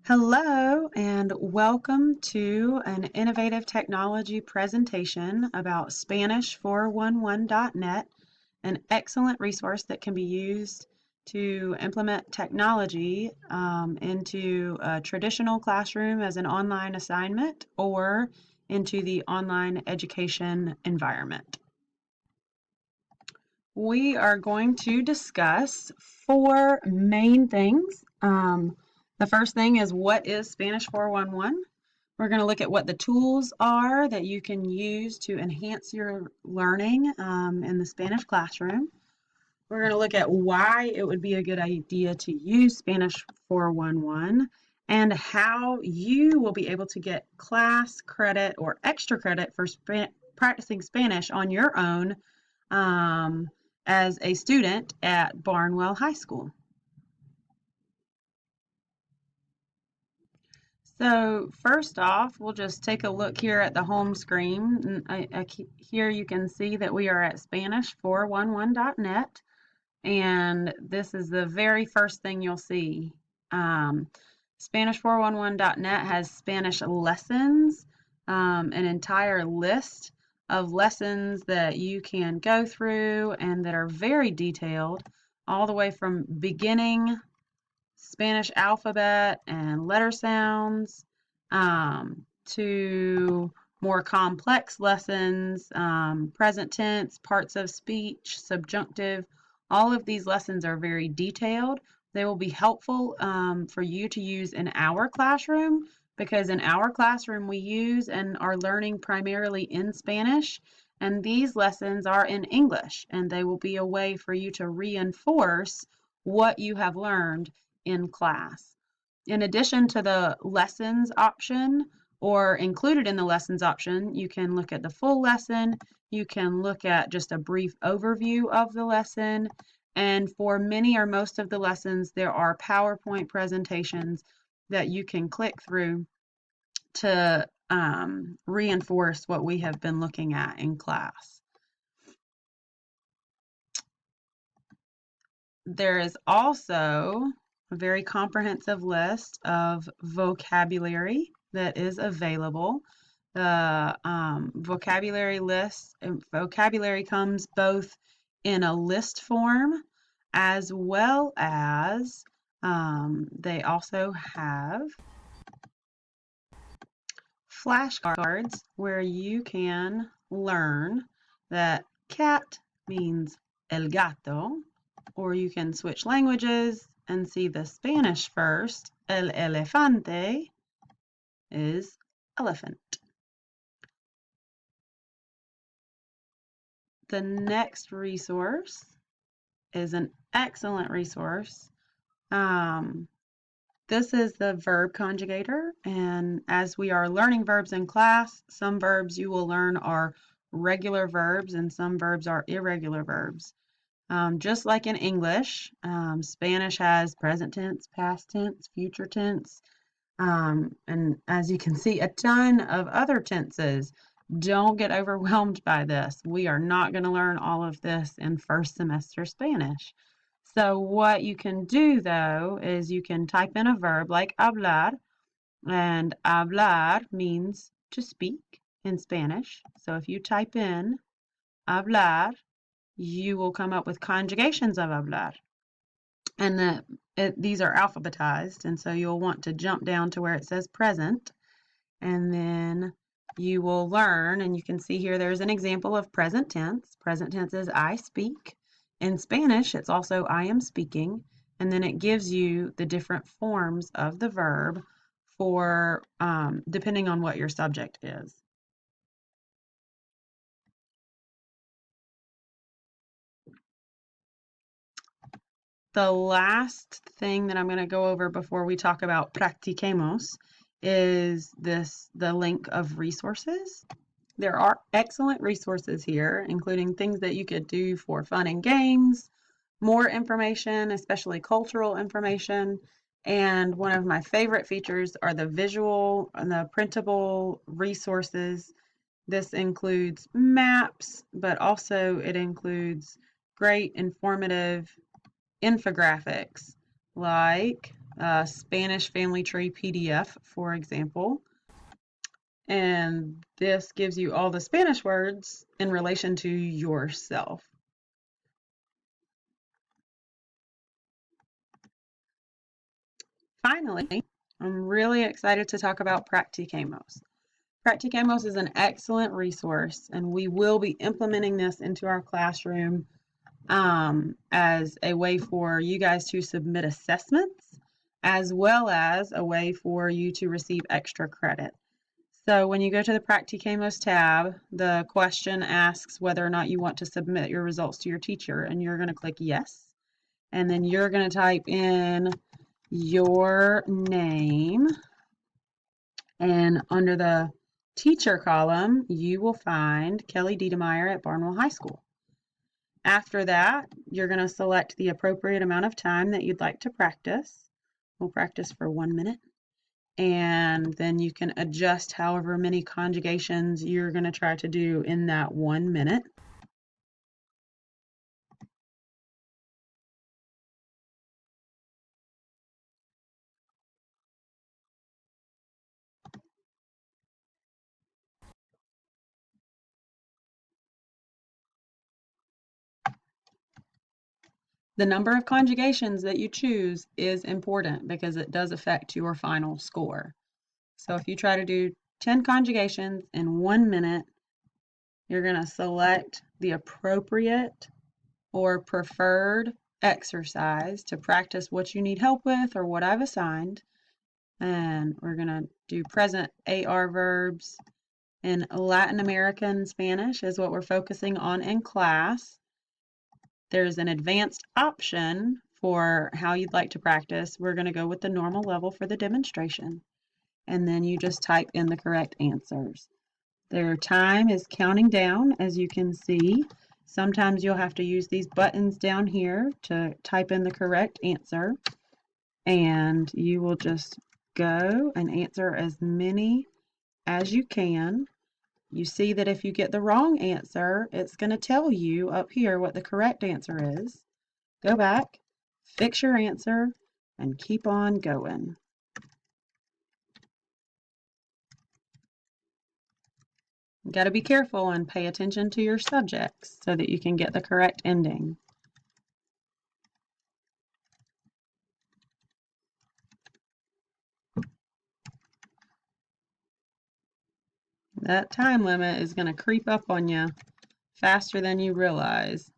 Hello and welcome to an innovative technology presentation about Spanish411.net, an excellent resource that can be used to implement technology into a traditional classroom as an online assignment or into the online education environment. We are going to discuss four main things. The first thing is, what is Spanish 411? We're going to look at what the tools are that you can use to enhance your learning in the Spanish classroom. We're going to look at why it would be a good idea to use Spanish 411 and how you will be able to get class credit or extra credit for practicing Spanish on your own as a student at Barnwell High School. So first off, we'll just take a look here at the home screen. Here you can see that we are at Spanish411.net, and this is the very first thing you'll see. Spanish411.net has Spanish lessons, an entire list of lessons that you can go through and that are very detailed, all the way from beginning Spanish alphabet and letter sounds to more complex lessons, present tense, parts of speech, subjunctive. All of these lessons are very detailed. They will be helpful for you to use in our classroom, because in our classroom we use and are learning primarily in Spanish, and these lessons are in English, and they will be a way for you to reinforce what you have learned in class. In addition to the lessons option, or included in the lessons option, you can look at the full lesson, you can look at just a brief overview of the lesson, and for many or most of the lessons there are PowerPoint presentations that you can click through to reinforce what we have been looking at in class. There is also a very comprehensive list of vocabulary that is available. The vocabulary list, vocabulary comes both in a list form as well as they also have flashcards where you can learn that cat means el gato, or you can switch languages and see the Spanish first. El elefante is elephant. The next resource is an excellent resource. This is the verb conjugator, and as we are learning verbs in class, some verbs you will learn are regular verbs and some verbs are irregular verbs. Just like in English, Spanish has present tense, past tense, future tense, and as you can see, a ton of other tenses. Don't get overwhelmed by this. We are not going to learn all of this in first semester Spanish. So what you can do, though, is you can type in a verb like hablar, and hablar means to speak in Spanish. So if you type in hablar, you will come up with conjugations of hablar. And these are alphabetized, and so you'll want to jump down to where it says present, and then you will learn, and you can see here there's an example of present tense. Present tense is I speak. In Spanish, it's also I am speaking, and then it gives you the different forms of the verb for depending on what your subject is. The last thing that I'm going to go over before we talk about Practiquemos is the link of resources. There are excellent resources here, including things that you could do for fun and games, more information, especially cultural information, and one of my favorite features are the visual and the printable resources. This includes maps, but also it includes great informative infographics like Spanish Family Tree PDF, for example. And this gives you all the Spanish words in relation to yourself. Finally, I'm really excited to talk about Practiquemos. Practiquemos is an excellent resource, and we will be implementing this into our classroom as a way for you guys to submit assessments, as well as a way for you to receive extra credit. So when you go to the Practiquemos tab, the question asks whether or not you want to submit your results to your teacher, and you're going to click yes. And then you're going to type in your name, and under the teacher column, you will find Kelly Diedemeyer at Barnwell High School. After that, you're going to select the appropriate amount of time that you'd like to practice. We'll practice for 1 minute. And then you can adjust however many conjugations you're going to try to do in that 1 minute. The number of conjugations that you choose is important because it does affect your final score. So if you try to do 10 conjugations in 1 minute, you're going to select the appropriate or preferred exercise to practice what you need help with or what I've assigned. And we're going to do present AR verbs in Latin American Spanish is what we're focusing on in class. There's an advanced option for how you'd like to practice. We're going to go with the normal level for the demonstration. And then you just type in the correct answers. Their time is counting down, as you can see. Sometimes you'll have to use these buttons down here to type in the correct answer. And you will just go and answer as many as you can. You see that if you get the wrong answer, it's going to tell you up here what the correct answer is. Go back, fix your answer, and keep on going. You got to be careful and pay attention to your subjects so that you can get the correct ending. That time limit is going to creep up on you faster than you realize.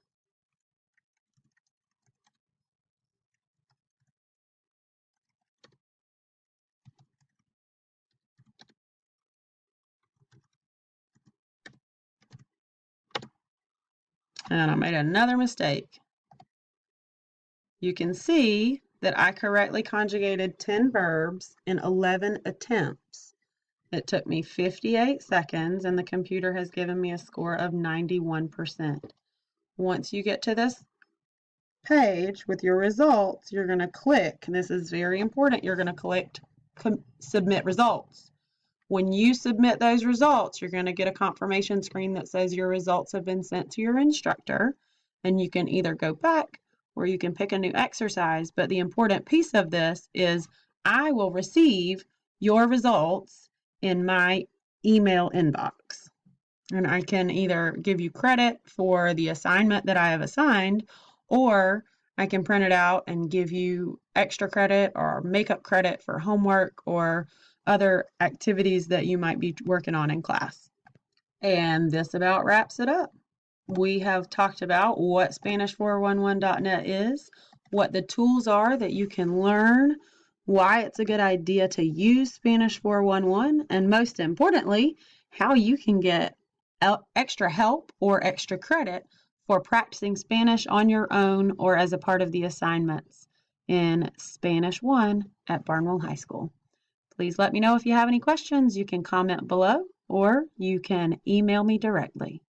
And I made another mistake. You can see that I correctly conjugated 10 verbs in 11 attempts. It took me 58 seconds, and the computer has given me a score of 91%. Once you get to this page with your results, you're going to click, and this is very important, you're going to click Submit Results. When you submit those results, you're going to get a confirmation screen that says your results have been sent to your instructor, and you can either go back or you can pick a new exercise. But the important piece of this is I will receive your results in my email inbox. And I can either give you credit for the assignment that I have assigned, or I can print it out and give you extra credit or makeup credit for homework or other activities that you might be working on in class. And this about wraps it up. We have talked about what Spanish411.net is, what the tools are that you can learn, why it's a good idea to use Spanish 411, and most importantly, how you can get extra help or extra credit for practicing Spanish on your own or as a part of the assignments in Spanish 1 at Barnwell High School. Please let me know if you have any questions. You can comment below or you can email me directly.